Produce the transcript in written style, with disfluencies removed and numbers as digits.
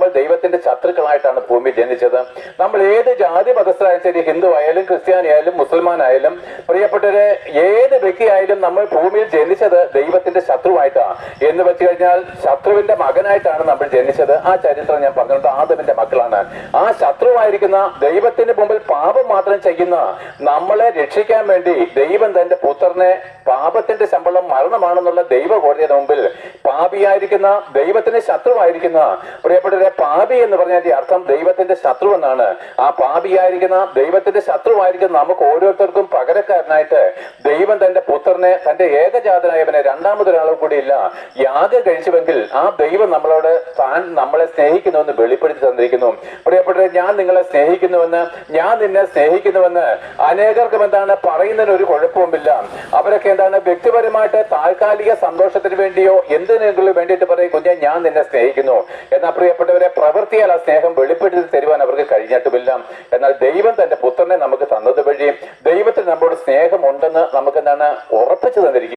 നമ്മൾ ദൈവത്തിന്റെ ശത്രുക്കളായിട്ടാണ് ഭൂമിയിൽ ജനിച്ചത്. നമ്മൾ ഏത് ജാതി മതസ്ഥരായാലും ശരി, ഹിന്ദു ആയാലും ക്രിസ്ത്യാനി ആയാലും മുസൽമാനായാലും പ്രിയപ്പെട്ടവരെ ഏത് വ്യക്തിയായാലും നമ്മൾ ഭൂമിയിൽ ജനിച്ചത് ദൈവത്തിന്റെ ശത്രുവായിട്ടാണ്. എന്ന് വെച്ച് കഴിഞ്ഞാൽ ശത്രുവിന്റെ മകനായിട്ടാണ് നമ്മൾ ജനിച്ചത്. ആ ചരിത്രം ഞാൻ പറഞ്ഞിട്ടുണ്ട്. ആദമിന്റെ മക്കളാണ്. ആ ശത്രുവായിരിക്കുന്ന ദൈവത്തിന് മുമ്പിൽ പാപം മാത്രം ചെയ്യുന്ന നമ്മളെ രക്ഷിക്കാൻ വേണ്ടി ദൈവം തന്റെ പുത്രനെ, പാപത്തിന്റെ ശമ്പളം മരണമാണെന്നുള്ള ദൈവ കോടതിയുടെ മുമ്പിൽ പാപിയായിരിക്കുന്ന ദൈവത്തിന്റെ ശത്രുവായിരിക്കുന്ന പ്രിയപ്പെട്ടവരെ, പാപി എന്ന് പറഞ്ഞാൽ അർത്ഥം ദൈവത്തിന്റെ ശത്രു എന്നാണ്. ആ പാപിയായിരിക്കുന്ന ദൈവത്തിന്റെ ശത്രുവായിരിക്കുന്ന നമുക്ക് ഓരോരുത്തർക്കും പകരക്കാരനായിട്ട് ദൈവം തന്റെ പുത്രനെ, തന്റെ ഏകജാതനായവനെ, രണ്ടാമതൊരാളും കൂടി ഇല്ല, യാഗം കഴിച്ചുവെങ്കിൽ ആ ദൈവം നമ്മളോട് താൻ നമ്മളെ സ്നേഹിക്കുന്നുവെന്ന് വെളിപ്പെടുത്തി തന്നിരിക്കുന്നു. പ്രിയപ്പെട്ടവരെ, ഞാൻ നിങ്ങളെ സ്നേഹിക്കുന്നുവെന്ന്, ഞാൻ നിന്നെ സ്നേഹിക്കുന്നുവെന്ന് അനേകർക്കും എന്താണ് പറയുന്നതിന് ഒരു കുഴപ്പവുമില്ല. അവരൊക്കെ എന്താണ് വ്യക്തിപരമായിട്ട് താൽക്കാലിക സന്തോഷത്തിന് വേണ്ടിയോ എന്തിനെങ്കിലും വേണ്ടിയിട്ട് പറയും, കുഞ്ഞെ ഞാൻ നിന്നെ സ്നേഹിക്കുന്നു. എന്നാൽ പ്രിയപ്പെട്ടവരെ, പ്രവൃത്തിയാൽ ആ സ്നേഹം വെളിപ്പെടുത്തി തരുവാൻ അവർക്ക് കഴിഞ്ഞിട്ടുമില്ല. എന്നാൽ ദൈവം തന്റെ പുത്രനെ നമുക്ക് തന്നത് വഴി ദൈവത്തിന് നമ്മളോട് സ്നേഹമുണ്ടെന്ന് നമുക്ക് എന്താണ് ഉറപ്പിച്ചു തന്നിരിക്കും.